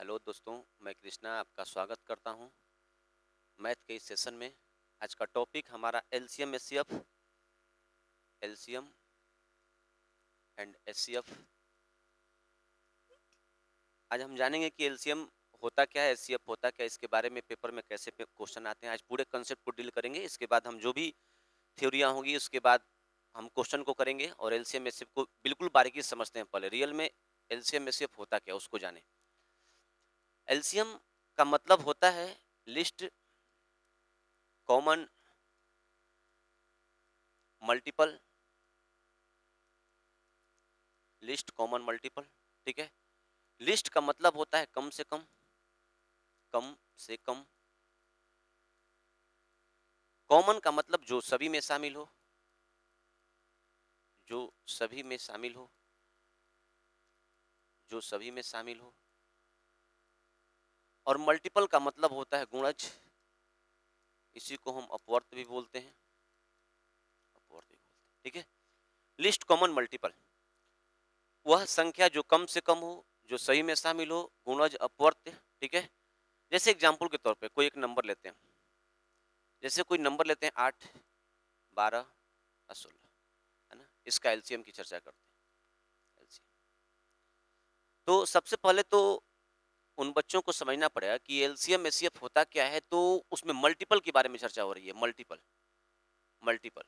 Hello दोस्तों, मैं कृष्णा आपका स्वागत करता हूं मैथ के इस सेशन में। आज का टॉपिक हमारा LCM HCF, LCM and HCF. आज हम जानेंगे कि एलसीएम होता क्या है, एचसीएफ होता क्या है, इसके बारे में पेपर में कैसे क्वेश्चन आते हैं। आज पूरे कंसेप्ट को डील करेंगे। इसके बाद हम जो भी थ्योरियाँ होंगी उसके बाद हम क्वेश्चन को करेंगे और एलसीएम एचसीएफ को बिल्कुल बारीकी से समझते हैं। पहले रियल में एलसीएम एचसीएफ होता क्या उसको जाने। एलसीएम का मतलब होता है list common multiple, list common multiple. ठीक है। लिस्ट का मतलब होता है कम से कम, कम से कम। कॉमन का मतलब जो सभी में शामिल हो, जो सभी में शामिल हो, जो सभी में शामिल हो। और मल्टीपल का मतलब होता है गुणज, इसी को हम अपवर्त भी बोलते हैं, अपवर्त भी बोलते हैं। ठीक है। लिस्ट कॉमन मल्टीपल वह संख्या जो कम से कम हो, जो सही में शामिल हो, गुणज अपवर्त। ठीक है। जैसे एग्जाम्पल के तौर पे कोई एक नंबर लेते हैं, जैसे कोई नंबर लेते हैं 8, 12 और 16, है ना। इसका एलसीएम की चर्चा करते हैं। एलसीएम तो सबसे पहले तो उन बच्चों को समझना पड़ेगा कि एलसीएम एचसीएफ होता क्या है। तो उसमें मल्टीपल के बारे में चर्चा हो रही है। मल्टीपल, मल्टीपल,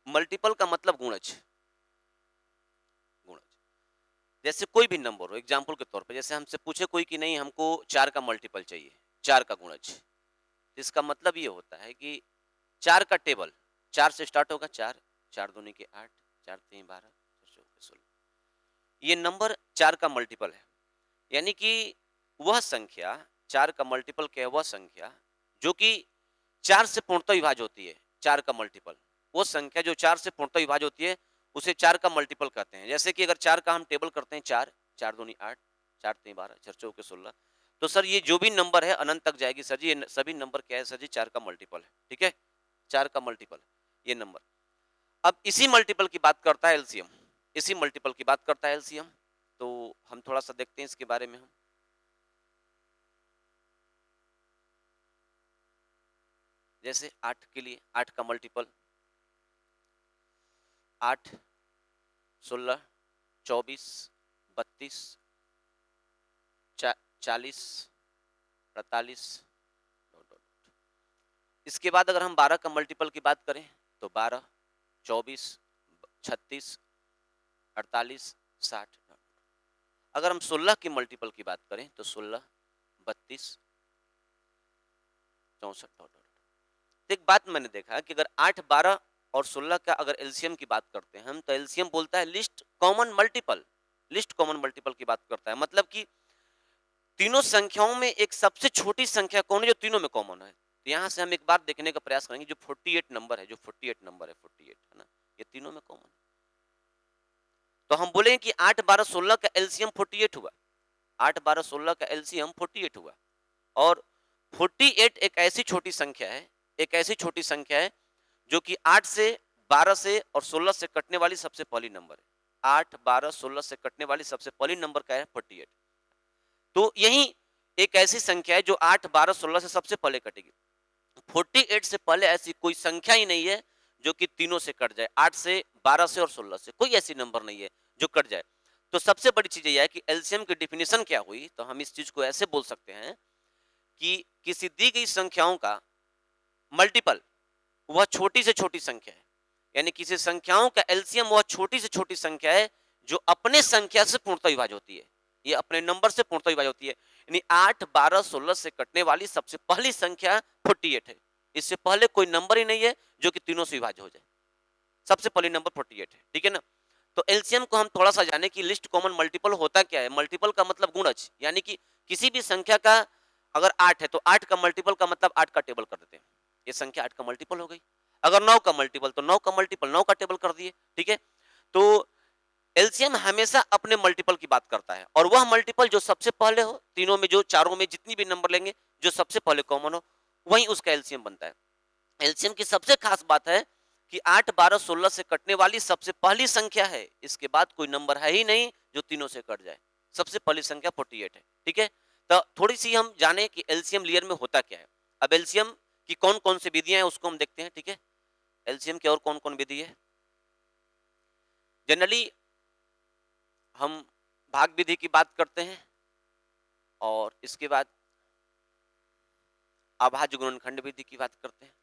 मल्टीपल का मतलब गुणज, गुणज। जैसे कोई भी नंबर हो, एग्जाम्पल के तौर पे जैसे हमसे पूछे कोई कि नहीं हमको 4 का मल्टीपल चाहिए, 4 का गुणज। इसका मतलब ये होता है कि 4 का टेबल 4 से स्टार्ट होगा। 4, 4 दूनी के 8, 4 तीन 12, 4 चौके 16। ये नंबर 4 का मल्टीपल है। यानी कि वह संख्या 4 का मल्टीपल क्या है, वह संख्या जो कि 4 से पूर्णतः विभाज्य होती है। 4 का मल्टीपल वो संख्या जो 4 से पूर्णतः विभाज्य होती है, उसे 4 का मल्टीपल कहते हैं। जैसे कि अगर 4 का हम टेबल करते हैं, 4, 4 दूनी 8, 4 तीन 12, 4 चौके 16। तो सर ये जो भी नंबर है अनंत तक जाएगी। सर जी ये सभी नंबर क्या है? सर जी 4 का मल्टीपल है। ठीक है। 4 का मल्टीपल ये नंबर। अब इसी मल्टीपल की बात करता है एलसीएम, इसी मल्टीपल की बात करता है एलसीएम। तो हम थोड़ा सा देखते हैं इसके बारे में। हम जैसे 8 के लिए 8 का मल्टीपल 8, 16, 24, 32, 40, 48। इसके बाद अगर हम 12 का मल्टीपल की बात करें तो 12, 24, 36, 48, 60। अगर हम 16 की मल्टीपल की बात करें तो 16, 32, 64। एक बात मैंने देखा कि अगर 8, 12 और 16 का अगर एलसीएम की बात करते हैं हम, तो एलसीएम बोलता है list common multiple. List common multiple की बात करता है, मतलब कि तीनों संख्याओं में एक सबसे छोटी संख्या कौन है जो तीनों में कॉमन है। तो यहां से हम एक बात देखने का प्रयास करेंगे, जो 48 नंबर है, जो 48 नंबर है, 48 है ना, ये तीनों में कॉमन है। तो हम बोलेंगे कि 8, 12, 16 का एलसीएम 48 हुआ। 8, 12, 16 का एलसीएम 48 हुआ। और 48 एक ऐसी छोटी संख्या है, एक ऐसी छोटी संख्या है जो कि 8 से, 12 से और 16 से कटने वाली सबसे पहली नंबर है। 8, 12, 16 से कटने वाली सबसे पहली नंबर क्या है? 48। तो यही एक ऐसी संख्या है जो 8, 12, 16 से सबसे पहले कटेगी। 48 से पहले ऐसी कोई संख्या ही नहीं है जो कि तीनों से कट जाए। 8 से, 12 से और 16 से कोई ऐसी नंबर नहीं है जो कट जाए। तो सबसे बड़ी चीज यह है कि एलसीएम की डिफिनेशन क्या हुई। तो हम इस चीज को ऐसे बोल सकते हैं कि किसी दी गई संख्याओं का मल्टीपल वह छोटी से छोटी संख्या है। यानी किसी संख्याओं का एलसीएम वह छोटी से छोटी संख्या है जो अपने संख्या से पूर्णतः विभाज्य होती है। ये अपने नंबर से पूर्णतः विभाज्य होती है। यानी 8, 12, 16 से कटने वाली सबसे पहली संख्या 48 है। इससे पहले कोई नंबर ही नहीं है जो कि तीनों से विभाज्य हो जाए। सबसे पहली नंबर 48 है। ठीक है ना। तो एलसीएम को हम थोड़ा सा जाने कि लिस्ट कॉमन मल्टीपल होता क्या है। मल्टीपल का मतलब गुणज, यानी कि किसी भी संख्या का अगर 8 है तो 8 का मल्टीपल का मतलब 8 का टेबल कर देते हैं। ये संख्या 8 का मल्टीपल हो गई। अगर 9 का मल्टीपल तो 9 का मल्टीपल 9 का टेबल कर दिए। ठीक है। तो एलसीएम हमेशा अपने मल्टीपल की बात करता है, और वह मल्टीपल जो सबसे पहले हो, तीनों में जो चारों में जितनी भी नंबर लेंगे जो सबसे पहले कॉमन हो, वही उसका एलसीएम बनता है। एलसीएम की सबसे खास बात है कि 8, 12, 16 से कटने वाली सबसे पहली संख्या है। इसके बाद कोई नंबर है ही नहीं जो तीनों से कट जाए। सबसे पहली संख्या 48 है, ठीक है। तो थोड़ी सी हम जाने कि एलसीएम लियर में होता क्या है। अब एलसीएम की कौन कौन सी विधियां हैं उसको हम देखते हैं, ठीक है। एलसीएम की और कौन कौन विधि है। जनरली हम भाग विधि की बात करते हैं और इसके बाद अभाज्य गुणनखंड विधि की बात करते हैं,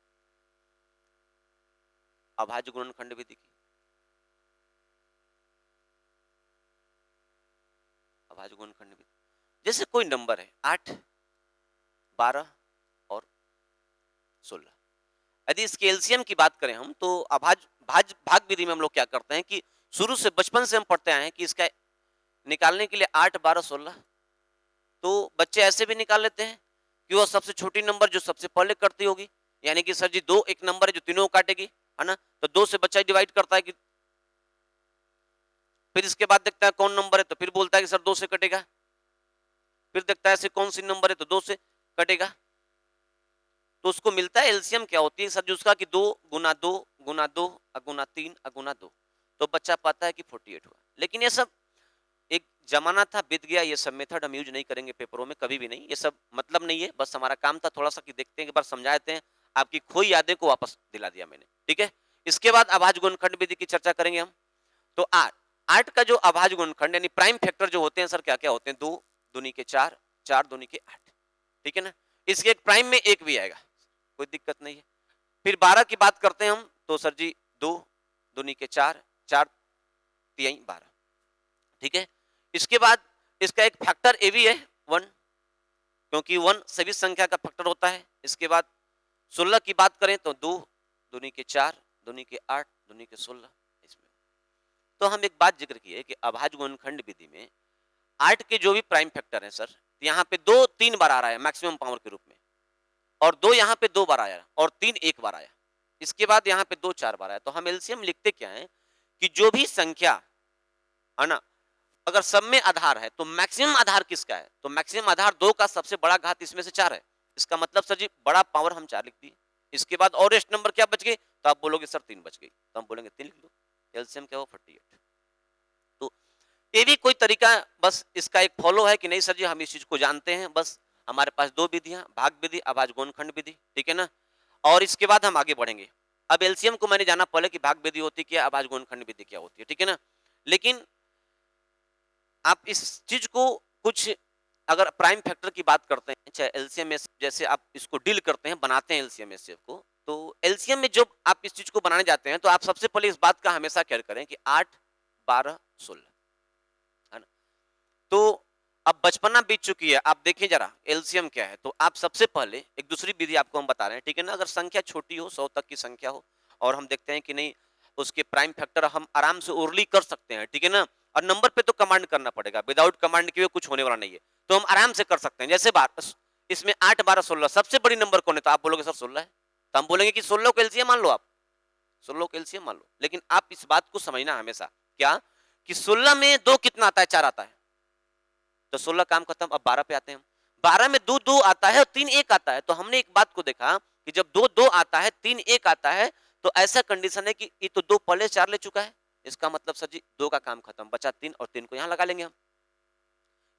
अभाज्य गुणनखंड विधि की, अभाज्य गुणनखंड विधि। जैसे कोई नंबर है 8, 12 और 16, यदि इसके एलसीएम की बात करें हम तो भाग विधि में हम लोग क्या करते हैं कि शुरू से बचपन से हम पढ़ते आए हैं कि इसका निकालने के लिए 8, 12, 16, तो बच्चे ऐसे भी निकाल लेते हैं कि वो सबसे छोटी नंबर जो सबसे पहले करती होगी, यानी कि सर जी 2 एक नंबर है जो तीनों को काटेगी, है ना, तो 2 से बच्चा डिवाइड करता है कि फिर इसके बाद देखता है कौन नंबर है तो फिर बोलता है कि सर 2 से कटेगा, फिर देखता है ऐसे कौन सी नंबर है तो 2 से कटेगा, तो उसको मिलता है एलसीएम क्या होती है सर जी उसका कि 2 गुना 2 गुना 2 गुना 3 गुना 2, तो बच्चा पाता है कि 48 हुआ। लेकिन ये सब एक जमाना था, बीत गया, ये सब मेथड हम यूज नहीं करेंगे पेपरों में कभी भी नहीं, ये सब मतलब नहीं है, बस हमारा काम था थोड़ा सा कि देखते हैं एक बार समझाते हैं, आपकी खोई यादें को वापस दिला दिया मैंने, ठीक है। इसके बाद अभाज्य गुणनखंड विधि की चर्चा करेंगे हम। तो 8 का जो अभाज्य गुणनखंड यानी प्राइम फैक्टर जो होते हैं सर क्या क्या होते हैं, 2 दूनी के 4, 4 दूनी के 8, ठीक है ना। इसके एक प्राइम में 1 भी आएगा, कोई दिक्कत नहीं है। फिर 12 की बात करते हैं हम तो सर जी 2 दूनी के 4, 4 तिहाई 12, ठीक है। इसके बाद इसका एक फैक्टर ए भी है 1, क्योंकि 1 सभी संख्या का फैक्टर होता है। इसके बाद 16 की बात करें तो 2 दूनी के 4 दूनी के 8 दूनी के 16 इसमें। तो हम एक बात जिक्र किए कि अभाज्य गुणनखंड विधि में 8 के जो भी प्राइम फैक्टर हैं सर, यहाँ पे 2 3 बार आ रहा है मैक्सिमम पावर के रूप में, और 2 यहाँ पे 2 बार आया और 3 1 बार आया, इसके बाद यहाँ पे 2 4 बार आया। तो हम एलसीएम लिखते क्या है कि जो भी संख्या है ना, अगर सब में आधार है तो मैक्सिमम आधार किसका है, तो मैक्सिमम आधार 2 का सबसे बड़ा घात इसमें से 4 है, इसका मतलब सर जी बड़ा पावर हम 4 लिख दिए। इसके बाद और रेस्ट नंबर क्या बच गई, तो आप बोलोगे सर 3 बच गई, तो हम बोलेंगे 3 लिख लो, एलसीएम क्या हो 48। तो ये भी कोई तरीका बस इसका एक फॉलो है कि नहीं सर जी हम इस चीज को जानते हैं, बस हमारे पास 2 विधियां, भाग विधि अभाज्य गुणनखंड विधि, ठीक है ना। और इसके बाद हम आगे बढ़ेंगे। अब एलसीएम को मैंने जाना पहले कि भाग विधि होती क्या, अभाज्य गुणनखंड विधि क्या होती है, ठीक है ना। लेकिन आप इस चीज को कुछ अगर प्राइम फैक्टर की बात करते हैं, चाहे एलसीएम जैसे आप इसको डील करते हैं, बनाते हैं एलसीएम एससीएफ को, तो एलसीएम में जब आप इस चीज को बनाने जाते हैं तो आप सबसे पहले इस बात का हमेशा केयर करें कि 8 12 16, है ना। तो अब बचपना बीत चुकी है, आप देखिए जरा एलसीएम क्या है, तो आप सबसे पहले एक दूसरी विधि आपको हम बता रहे हैं, ठीक है ना। अगर संख्या छोटी हो, 100 तक की संख्या हो, और हम देखते हैं कि नहीं उसके प्राइम फैक्टर हम आराम से ओरली कर सकते हैं, ठीक है ना। और नंबर पे तो कमांड करना पड़ेगा, विदाउट कमांड के कुछ होने वाला नहीं है, तो हम आराम से कर सकते हैं। जैसे इसमें 8 12 16 सबसे बड़ी नंबर कौन है, तो आप बोलोगे सर 16 है, तो हम बोलेंगे कि 16 को एलसीएम मान लो, आप 16 को एलसीएम मान लो। लेकिन आप इस बात को समझना हमेशा क्या कि 16 में 2 कितना आता है, 4 आता है, तो 16 काम खत्म। अब 12 पे आते हैं हम, 12 में 2 2 आता है और 3 1 आता है। तो हमने एक बात को देखा कि जब 2 2 आता है 3 1 आता है, तो ऐसा कंडीशन है कि ये तो 2 पहले 4 ले चुका है, इसका मतलब सर जी 2 का काम खत्म, बचा 3 और 3 को यहां लगा लेंगे हम।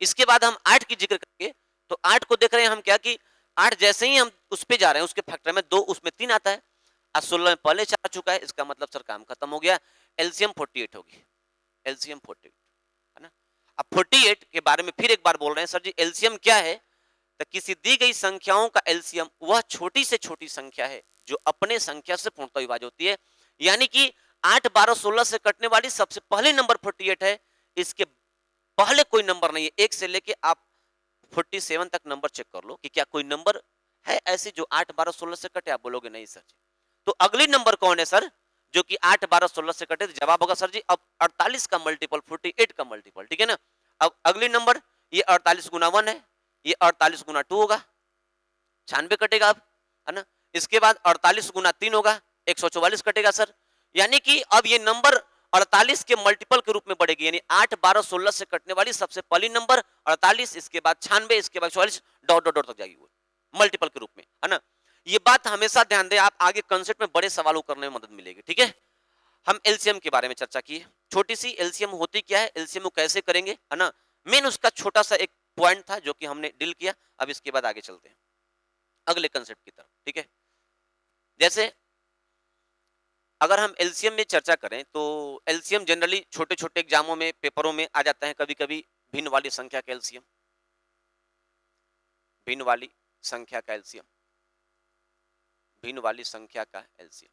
इसके बाद हम 8 की जिक्र करेंगे, तो 8 को देख रहे हैं हम क्या कि 8 जैसे ही हम उस पे जा रहे हैं उसके फैक्टर में 2 उसमें 3 आता है, और 16 में पहले 4 आ चुका है, इसका मतलब सर काम खत्म हो गया, एलसीएम 48 होगी, एलसीएम 48, है ना। अब 48 के बारे में फिर एक बार बोल रहे हैं सर जी एलसीएम क्या है, तो किसी दी गई संख्याओं का एलसीएम वह छोटी से छोटी संख्या है जो अपने संख्या से पूर्णतः विभाज्य होती है, यानी कि 8 12 16 से कटने वाली सबसे पहले नंबर 48 है, इसके पहले कोई नंबर नहीं है। 1 से लेके आप 47 तक नंबर चेक कर लो कि क्या कोई नंबर है ऐसे जो 8 12 16 से कटे, आप बोलोगे नहीं सर जी। तो अगली नंबर कौन है सर जो कि 8 12 16 से कटे, तो जवाब होगा सर जी अब 48 का मल्टीपल 48 का मल्टीपल, ठीक है ना। अब अगली नंबर ये 48 गुना 1 है, ये 48 गुना 2 होगा, 96 कटेगा अब, है ना। इसके बाद 48 गुना 3 होगा, 144 कटेगा सर, यानी कि अब ये नंबर 48 के मल्टीपल के रूप में बढ़ेगी, यानी 8 12 16 से कटने वाली सबसे पहली नंबर 48, इसके बाद 96, इसके बाद 44 डॉट डॉट डॉट तक जाएगी वो मल्टीपल के रूप में, है ना। ये बात हमेशा ध्यान दें, आप आगे कंसेप्ट में बड़े सवालों करने में मदद मिलेगी, ठीक है। हम एलसीएम के बारे में चर्चा की, छोटी सी एलसीएम होती क्या है, एलसीएम को कैसे करेंगे, है ना, मेन उसका छोटा सा एक पॉइंट था जो कि हमने डील किया। अब इसके बाद आगे चलते हैं अगले कंसेप्ट की तरफ, ठीक है। जैसे अगर हम एलसीएम में चर्चा करें तो एलसीएम जनरली छोटे छोटे एग्जामों में, पेपरों में आ जाता है कभी कभी। भिन्न वाली संख्या का एलसीएम, भिन्न वाली संख्या का एलसीएम, भिन्न वाली संख्या का एलसीएम।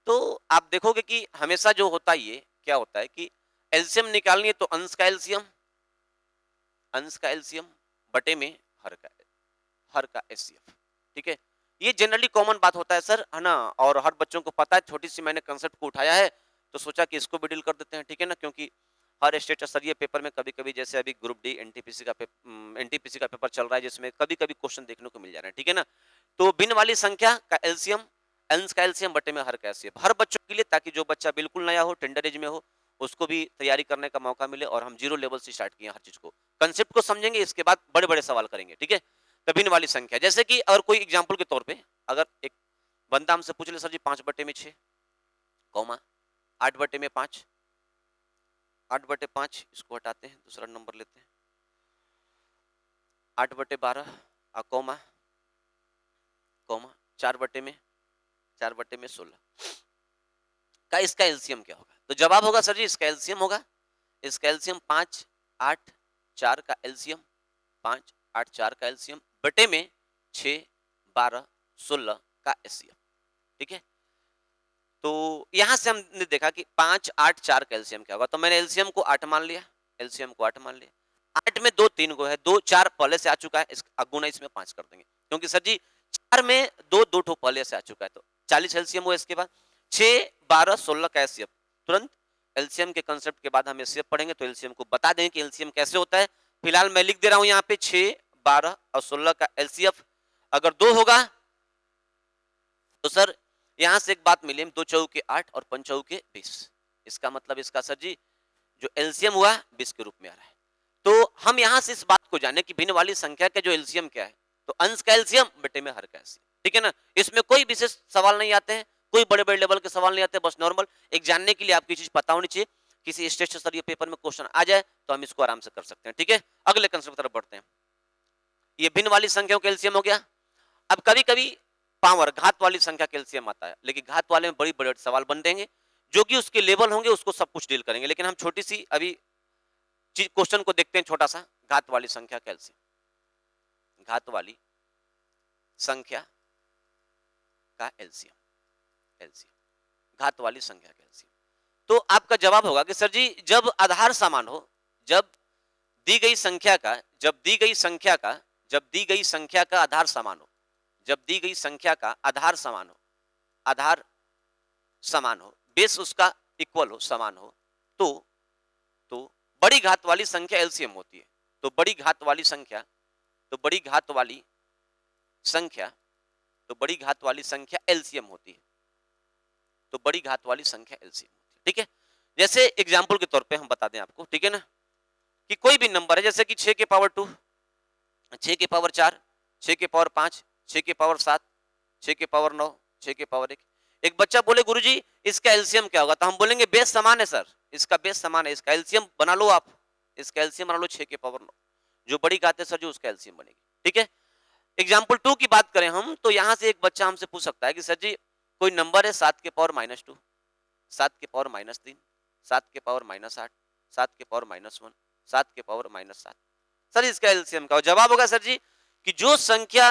तो आप देखोगे कि हमेशा जो होता है, ये क्या होता है कि एलसीएम निकालनी है तो अंश का एलसीएम, अंश का एलसीएम बटे में हर का एचसीएफ, ठीक है। ये जनरली कॉमन बात होता है सर, है ना, और हर बच्चों को पता है। छोटी सी मैंने कंसेप्ट को उठाया है तो सोचा कि इसको भी डील कर देते हैं, ठीक है ना, क्योंकि हर स्टेट स्तरीय पेपर में कभी कभी, जैसे अभी ग्रुप डी एनटीपीसी का पेपर चल रहा है जिसमें कभी कभी क्वेश्चन देखने को मिल जा रहे हैं, ठीक है ना। तो भिन्न वाली संख्या का एलसीएम, अंश का एलसीएम बटे में हर का एचसीएफ, हर बच्चों के लिए, ताकि जो बच्चा बिल्कुल नया हो, टेंडर एज में हो, उसको भी तैयारी करने का मौका मिले। और हम जीरो लेवल से स्टार्ट किए हर चीज को, कंसेप्ट को समझेंगे, इसके बाद बड़े बड़े सवाल करेंगे, ठीक है। तो भिन्न वाली संख्या, जैसे कि अगर कोई एग्जाम्पल के तौर पे अगर एक बंदा हमसे पूछ ले, सर जी 5 बटे में 6, कौमा 8 बटे में 5, 8 बटे 5 इसको हटाते हैं, दूसरा नंबर लेते हैं, 8 बटे 12 कौमा कौमा 4 बटे में 16 का इसका एलसीएम क्या होगा? तो जवाब होगा सर जी इसका एलसीएम होगा, इसका एलसीएम 5 8 4 का एलसीएम, 5 8 4 का एलसीएम बटे में 6 12 16 का एचसीएफ, ठीक है। तो यहां से हमने देखा कि 5 8 4 का एलसीएम क्या होगा, तो मैंने एलसीएम को 8 मान लिया, एलसीएम को 8 मान लिया। 8 में 2 3 को है, 2 4 पहले से आ चुका है, इस गुना इसमें 5 कर देंगे, क्योंकि सर जी 4 में 2 ठो पहले से आ चुका है, तो 40 एलसीएम हुआ। इसके बाद 6 12 16 का एचसीएफ, तुरंत एलसीएम के कंसेप्ट के बाद हम एचसीएफ पढ़ेंगे तो एलसीएम को बता देंगे कि एलसीएम कैसे होता है। फिलहाल मैं लिख दे रहा हूं यहाँ पे 6 12 और 16 का एलसीएफ अगर 2 होगा तो सर यहां से एक बात मिली, 2 चौके 8 और 5 चौके 20, इसका मतलब इसका सर जी जो एलसीएम हुआ 20 के रूप में आ रहा है। तो हम यहां से इस बात को जाने कि भिन्न वाली संख्या का जो एलसीएम क्या है, तो अंश का एलसीएम बटे में हर का एलसीएम, ठीक है ना। इसमें कोई विशेष सवाल नहीं आते हैं, कोई बड़े बड़े लेवल के सवाल नहीं आते, बस नॉर्मल एक जानने के लिए आपकी चीज पता होनी चाहिए। किसी स्टेट स्तरीय पेपर में क्वेश्चन आ जाए तो हम इसको आराम से कर सकते हैं, ठीक है। अगले कंसेप्ट की तरफ बढ़ते हैं। ये भिन्न वाली संख्याओं का एलसीएम हो गया। अब कभी कभी पावर घात वाली संख्या का एलसीएम आता है, लेकिन घात वाले में बड़ी बड़े सवाल बन देंगे, जो कि उसके लेवल होंगे उसको सब कुछ डील करेंगे। लेकिन हम छोटी सी अभी चीज क्वेश्चन को देखते हैं, छोटा सा, घात वाली संख्या का एलसीएम, घात वाली संख्या का एलसीएम, एलसीएम घात वाली संख्या का एलसीएम। तो आपका जवाब होगा कि सर जी जब आधार समान हो, जब दी गई संख्या का, जब दी गई संख्या का, जब दी गई संख्या का आधार समान हो, जब दी गई संख्या का आधार समान हो, आधार समान हो, बेस उसका इक्वल हो, समान हो, तो बड़ी घात वाली संख्या एलसीएम होती है। तो बड़ी घात वाली संख्या, तो बड़ी घात वाली संख्या, तो बड़ी घात वाली संख्या एलसीएम होती है, तो बड़ी घात वाली संख्या एलसीएम होती है, ठीक है। जैसे एग्जांपल के तौर पे हम बता दें आपको, ठीक है ना, कि कोई भी नंबर है, जैसे कि 6 के पावर 2, 6 के पावर 4, 6 के पावर 5, 6 के पावर 7, 6 के पावर 9, 6 के पावर 1। एक बच्चा बोले गुरुजी इसका एलसीएम क्या होगा, तो हम बोलेंगे बेस समान है सर, इसका बेस समान है, इसका एलसीएम बना लो आप, इसका एलसीएम बना लो 6 के पावर 9, जो बड़ी घात है सर जो उसका एलसीएम बनेगी, ठीक है। एग्जाम्पल 2 की बात करें हम, तो यहां से एक बच्चा हमसे पूछ सकता है कि सर जी कोई नंबर है 7 के पावर -2, 7 के पावर -3, 7 के पावर -8, 7 के पावर -1, 7 के पावर -7, सर इसका एलसीएम का जवाब होगा सर जी कि जो संख्या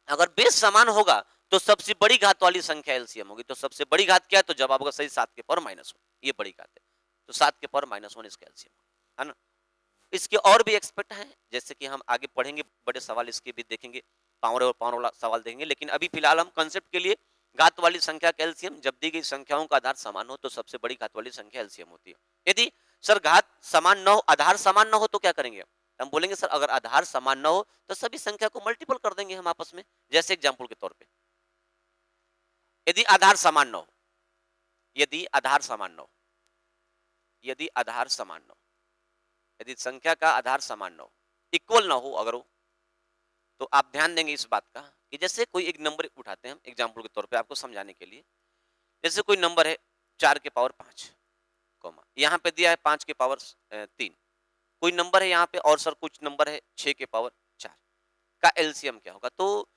अगर बेस समान होगा तो सबसे बड़ी घात वाली संख्या एलसीएम होगी। तो सबसे बड़ी घात क्या है, तो जवाब होगा सही 7 के पावर -1, ये बड़ी घात है, तो 7 के पावर -1 इसका एलसीएम है ना। इसके और भी एक्सपेक्ट हैं, जैसे कि हम आगे पढ़ेंगे, बड़े सवाल इसके भी देखेंगे, पावर और पावर वाला सवाल देखेंगे, लेकिन अभी फिलहाल हम कंसेप्ट के लिए घात वाली संख्या का एलसीएम, जब दी गई संख्याओं का आधार समान हो तो सबसे बड़ी घात वाली संख्या एलसीएम होती है। यदि सर घात समान न हो, आधार समान न हो तो क्या करेंगे, हम बोलेंगे सर अगर आधार समान न हो तो सभी संख्या को मल्टीपल कर देंगे हम आपस में। जैसे एग्जाम्पल के तौर पे यदि आधार समान न हो, यदि आधार समान न हो, यदि आधार समान न हो, यदि संख्या का आधार समान न हो, इक्वल ना हो अगर हो, तो आप ध्यान देंगे इस बात का कि जैसे कोई एक नंबर उठाते हैं हम एग्जाम्पल के तौर पे आपको समझाने के लिए, जैसे कोई नंबर है 4 के पावर 5, कॉमा यहाँ पे दिया है 5 के पावर 3, कोई नंबर है यहाँ पे और सर कुछ नंबर है 6 के पावर 4 का एलसीएम क्या होगा? तो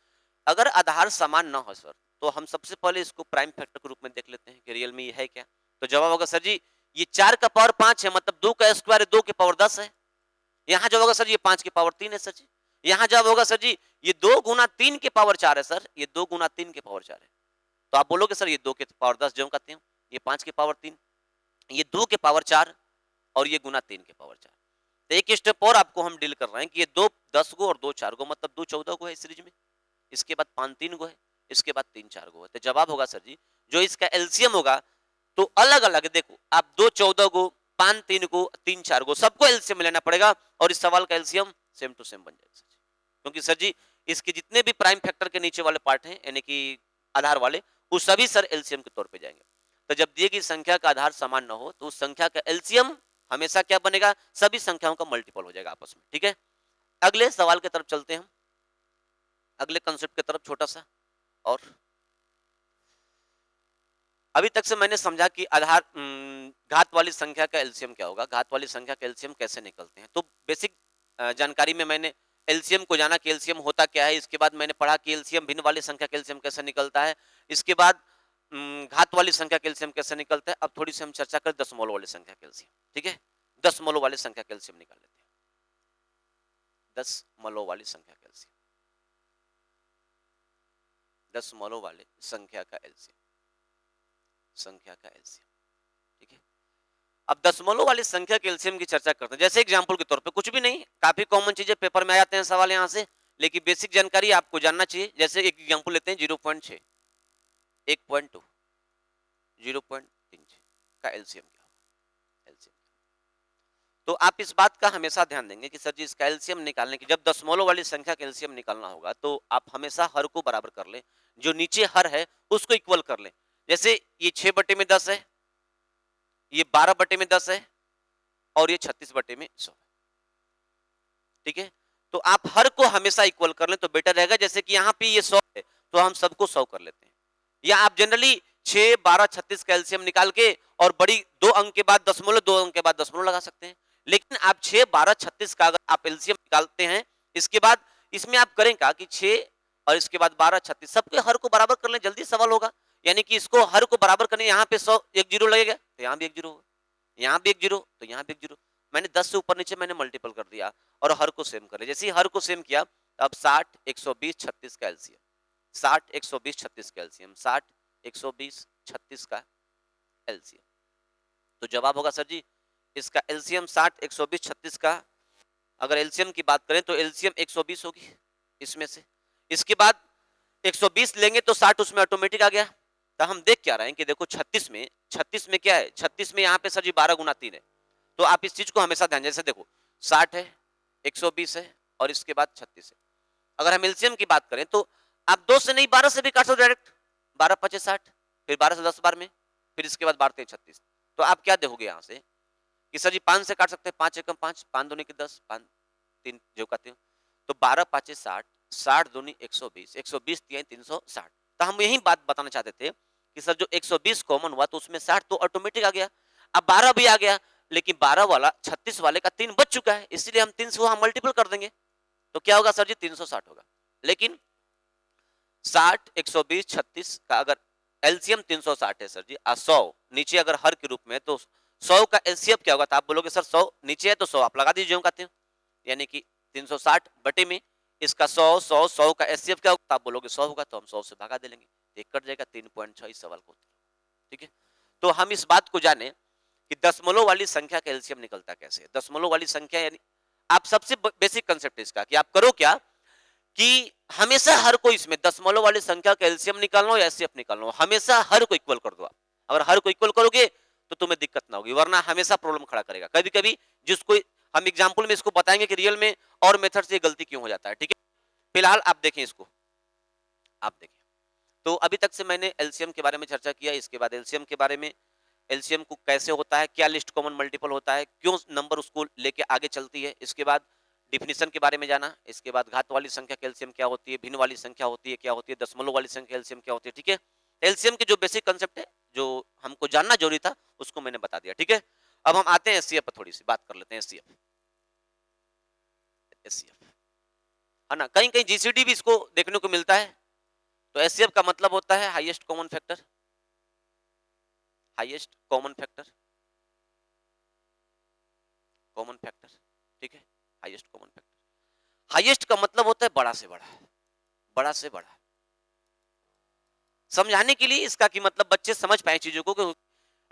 अगर आधार समान ना हो सर, तो हम सबसे पहले इसको प्राइम फैक्टर के रूप में देख लेते हैं कि रियल में ये है क्या? तो जवाब होगा सर जी ये 4 का पावर 5 है, मतलब 2 का स्क्वायर है, 2 के पावर 10 है। यहाँ जवाब होगा सर ये 5 के पावर 3 है सर जी। यहाँ जवाब होगा सर जी ये 2 गुना 3 के पावर 4 है सर, ये 2 गुना 3 के पावर 4 है। तो आप बोलोगे सर ये 2 के पावर 10 जो कहते हैं, ये 5 के पावर 3, ये 2 के पावर 4 और ये गुना 3 के पावर 4। तो एक स्टेप और आपको हम डील कर रहे हैं कि ये 2 10 गो और 2 4 गो, मतलब 2 14 गो है इस सीरीज में, इसके बाद 5 3 गो है, इसके बाद 3 4 गो है। तो जवाब होगा सर जी जो इसका एलसीएम होगा तो अलग अलग देखो आप 2 14 गो 5 3 गो 3 4 गो सबको एलसीएम लेना पड़ेगा और इस सवाल का एलसीएम सेम टू सेम बन जाएगा सर जी। क्योंकि सर जी इसके जितने भी प्राइम फैक्टर के नीचे वाले पार्ट हैं यानी कि आधार वाले वो सभी सर एलसीएम के तौर पे जाएंगे। तो जब दिए गई संख्या का आधार समान न हो तो उस संख्या का एलसीएम हमेशा क्या बनेगा? सभी संख्याओं का मल्टीपल हो जाएगा आपस में। ठीक है, अगले सवाल की तरफ चलते हैं हम, अगले कंसेप्ट की तरफ छोटा सा। और अभी तक से मैंने समझा कि आधार घात वाली संख्या का एलसीएम क्या होगा, घात वाली संख्या का एलसीएम कैसे निकलते हैं। तो बेसिक जानकारी में मैंने एलसीएम को जाना कि एलसीएम होता क्या है, इसके बाद मैंने पढ़ा कि एलसीएम भिन्न वाली संख्या का एलसीएम कैसे निकलता है, इसके बाद घात वाली संख्या का एलसीएम कैसे निकलता है। अब थोड़ी सी हम चर्चा करें दशमलव वाली संख्या का एलसीएम। ठीक है, दशमलव वाली संख्या का एलसीएम निकाल लेते हैं। दशमलव वाली संख्या का एलसीएम, दशमलव वाले संख्या का एलसीएम, संख्या का एलसीएम। ठीक है, अब दशमलव वाली संख्या के एलसीएम की चर्चा करते हैं। जैसे एग्जांपल के तौर पे कुछ भी नहीं, काफी कॉमन चीजें पेपर में आ जाते हैं सवाल यहाँ से, लेकिन बेसिक जानकारी आपको जानना चाहिए। जैसे एक एग्जांपल लेते हैं 0.6, 1.2, 0.36 का एलसीएम क्या होगा? एलसीएम तो आप इस बात का हमेशा ध्यान देंगे कि सर जी इसका एलसीएम निकालने की जब दशमलव वाली संख्या का एलसीएम निकालना होगा तो आप हमेशा हर को बराबर कर लें, जो नीचे हर है उसको इक्वल कर लें। जैसे ये 6 बटे में 10 है, ये 12 बटे में 10 है और ये 36 बटे में 100 है। ठीक है, तो आप हर को हमेशा इक्वल कर लें तो बेटर रहेगा। जैसे कि यहाँ पे ये 100 है तो हम सबको 100 कर लेते हैं, या आप जनरली 6 12 36 का एलसीएम निकाल के और बड़ी 2 अंक के बाद दशमलव 2 अंक के बाद दशमलव लगा सकते हैं। लेकिन आप 6 12 36 का अगर आप एलसीएम निकालते हैं, इसके बाद इसमें आप करें क्या कि 6 और इसके बाद 12 36 सबके हर को बराबर कर लें, जल्दी सवाल होगा। यानी कि इसको हर को बराबर करने यहाँ पे 100 एक जीरो लगेगा तो यहाँ भी एक जीरो होगा, यहाँ भी एक जीरो तो यहाँ भी एक जीरो। मैंने 10 से ऊपर नीचे मैंने मल्टीपल कर दिया और हर को सेम करे। जैसे ही हर को सेम किया अब 60 120 36 का एलसीएम, 60 120 36 का एलसीएम, 60 120 36 का एलसीएम। तो जवाब होगा सर जी इसका एलसीएम 60 120 36 का। अगर एलसीएम की बात करें तो एलसीएम 120 होगी इसमें से, इसके बाद 120 लेंगे तो 60 उसमें ऑटोमेटिक आ गया। तो हम देख क्या रहे हैं कि देखो 36 में क्या है, 36 में यहाँ पे सर जी 12 गुना 3 है। तो आप इस चीज को हमेशा ध्यान, जैसे देखो 60 है 120 है और इसके बाद 36 है। अगर हम एलसीएम की बात करें तो आप 2 से नहीं 12 से भी काट सकते डायरेक्ट, 12 25 60, फिर 12 से 10 बार में, फिर इसके बाद 12 3 36। तो आप क्या देखोगे यहाँ से कि सर जी 5 से काट सकते हैं, 5 एकम 5, 5 दूनी की 10, 5 3 जो कहते हो, तो 12 5 60, 60 दूनी 120, 120 3 360। तो हम यही बात बताना चाहते थे कि सर जो 120 कॉमन हुआ तो उसमें 60 तो ऑटोमेटिक आ गया, अब 12 भी आ गया, लेकिन 12 वाला 36 वाले का 3 बच चुका है, इसलिए हम 3 से वहां मल्टीपल कर देंगे तो क्या होगा सर जी 360 होगा। लेकिन 60 120 36 का अगर एलसीएम 360 है सर जी, 100 नीचे अगर हर के रूप में तो 100 का एलसीएम क्या होगा? तो आप बोलोगे सर 100 नीचे है तो 100 आप लगा दीजिए, कहते हैं यानी कि 360 बटे में इसका 100 100 100 का एलसीएम क्या होगा? तो आप बोलोगे 100 होगा तो हम 100 से भगा देंगे, एक कट जाएगा 3.6 इस सवाल को। ठीक है, तो हम इस बात को जाने कि दशमलव वाली संख्या का एलसीएम निकलता कैसे। दशमलव वाली संख्या यानी आप सबसे बेसिक कंसेप्ट इसका कि आप करो क्या कि हमेशा हर को इसमें दशमलव वाली संख्या का एलसीएम निकालना हो या एचसीएफ निकालना हो, हमेशा हर को इक्वल कर दो आप। अगर हर को इक्वल करोगे तो तुम्हें दिक्कत ना होगी, वरना हमेशा प्रॉब्लम खड़ा करेगा। कभी कभी जिसको हम एग्जाम्पल में इसको बताएंगे कि रियल में और मेथड से गलती क्यों हो जाता है। ठीक है, फिलहाल आप देखें इसको, आप देखें तो अभी तक से मैंने एलसीएम के बारे में चर्चा किया, इसके बाद एलसीएम के बारे में, एलसीएम को कैसे होता है, क्या लिस्ट कॉमन मल्टीपल होता है, क्यों नंबर उसको लेके आगे चलती है, इसके बाद डिफिनीशन के बारे में जाना, इसके बाद घात वाली संख्या का एलसीएम क्या होती है, भिन्न वाली संख्या होती है क्या होती है, दशमलव वाली संख्या एलसीएम क्या होती है। ठीक है, एलसीएम के जो बेसिक कंसेप्ट है जो हमको जानना जरूरी था उसको मैंने बता दिया। ठीक है, अब हम आते हैं एचसीएफ पर, थोड़ी सी बात कर लेते हैं एचसीएफ। एचसीएफ, है ना। कहीं कहीं जीसीडी भी इसको देखने को मिलता है। तो एचसीएफ का मतलब होता है highest common factor, highest common factor, common factor, ठीक है, हाईएस्ट कॉमन फैक्टर। हाईएस्ट का मतलब होता है बड़ा से बड़ा, बड़ा से बड़ा। समझाने के लिए इसका कि मतलब बच्चे समझ पाए चीजों को, कि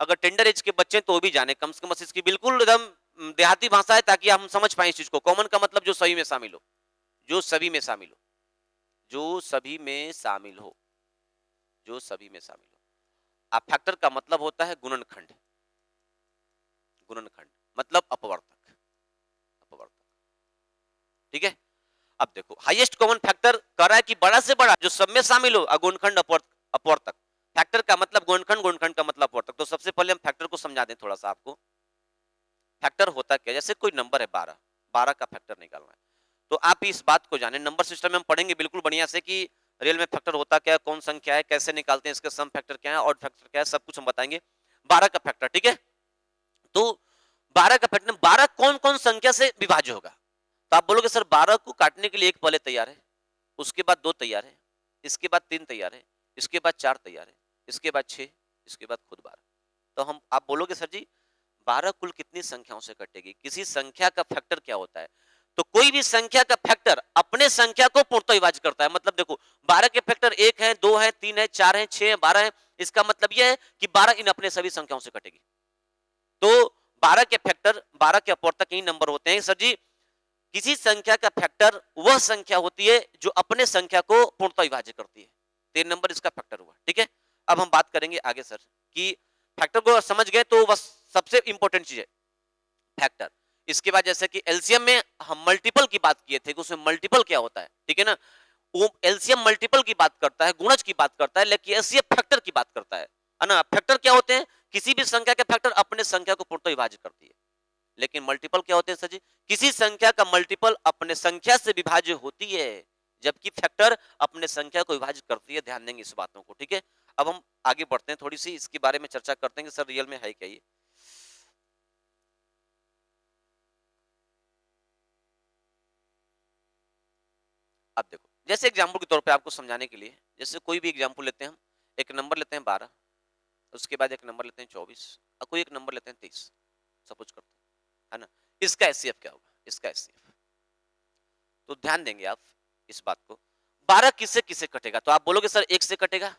अगर टेंडर एज के बच्चे तो भी जाने, कम से कम इसकी बिल्कुल एकदम देहाती भाषा है, ताकि हम समझ पाए इस चीज को। कॉमन का मतलब जो सभी में शामिल हो, जो सभी में शामिल हो, जो सभी में शामिल हो, जो सभी में शामिल हो। अब फैक्टर का मतलब होता है गुणनखंड, गुणनखंड मतलब अपवर्तक, अपवर्तक, ठीक है। अब देखो हाईएस्ट कॉमन फैक्टर कह रहा है कि बड़ा से बड़ा जो सब में शामिल हो, गुणनखंड अपवर्तक। फैक्टर का मतलब गुणनखंड, गुणनखंड का मतलब अपवर्तक। तो सबसे पहले हम फैक्टर को समझा दें थोड़ा सा आपको। फैक्टर होता क्या, जैसे कोई नंबर है 12, 12 का फैक्टर निकालना है, तो आप इस बात को जाने, नंबर सिस्टम में हम पढ़ेंगे बिल्कुल बढ़िया से कि रियल में फैक्टर होता क्या है, कौन संख्या है, कैसे निकालते हैं, इसके सम फैक्टर क्या है, ऑड फैक्टर क्या है, सब कुछ हम बताएंगे। 12 का फैक्टर, ठीक है। तो 12 का फैक्टर, 12 कौन कौन संख्या से विभाज्य होगा। तो आप बोलोगे सर 12 को काटने के लिए एक पहले तैयार है, उसके बाद 2 तैयार है, इसके बाद 3 तैयार है, इसके बाद 4 तैयार है, इसके बाद 6, इसके बाद खुद 12। तो हम, आप बोलोगे सर जी 12 कुल कितनी संख्याओं से कटेगी, किसी संख्या का फैक्टर क्या होता है। तो कोई भी संख्या का फैक्टर अपने संख्या को पूर्णतः विभाजित करता है। मतलब देखो 12 के फैक्टर 1 है, 2 है, 3 है, 4 है, 6 है, 12 है। इसका मतलब यह है कि 12 इन अपने सभी संख्याओं से कटेगी। तो 12 के फैक्टर, 12 के अपवर्तक यही नंबर होते हैं सर जी। किसी संख्या का फैक्टर वह संख्या होती है जो अपने संख्या को पूर्णतः विभाजित करती है। 3 नंबर इसका फैक्टर हुआ, ठीक है। अब हम बात करेंगे आगे सर कि फैक्टर को समझ गए तो बस सबसे इंपॉर्टेंट चीज है फैक्टर। इसके बाद जैसे कि एलसीएम में हम मल्टीपल की बात किए थे कि उसमें मल्टीपल क्या होता है, ठीक है ना। वो एलसीएम मल्टीपल की बात करता है, गुणज की बात करता है, लेकिन एचसीएफ फैक्टर की बात करता है ना। फैक्टर क्या होते हैं, किसी भी संख्या के फैक्टर अपने संख्या को पूर्णतः विभाजित करती है। लेकिन मल्टीपल क्या होते हैं सर जी, किसी संख्या का मल्टीपल अपने संख्या से विभाज्य होती है, जबकि फैक्टर अपने संख्या को विभाजित करती है। ध्यान देंगे इस बातों को, ठीक है। अब हम आगे बढ़ते हैं, थोड़ी सी इसके बारे में चर्चा करते हैं कि सर रियल में है क्या ये। अब देखो जैसे एग्जाम्पल के तौर पे आपको समझाने के लिए, जैसे कोई भी एग्जाम्पल लेते हैं हम, एक नंबर लेते हैं 12, उसके बाद एक नंबर लेते हैं 24, और कोई एक नंबर लेते हैं 23, सपोज करते हैं, है ना। इसका एचसीएफ क्या होगा, इसका एचसीएफ, तो ध्यान देंगे आप इस बात को। 12 किससे किससे कटेगा, तो आप बोलोगे सर 1 से कटेगा,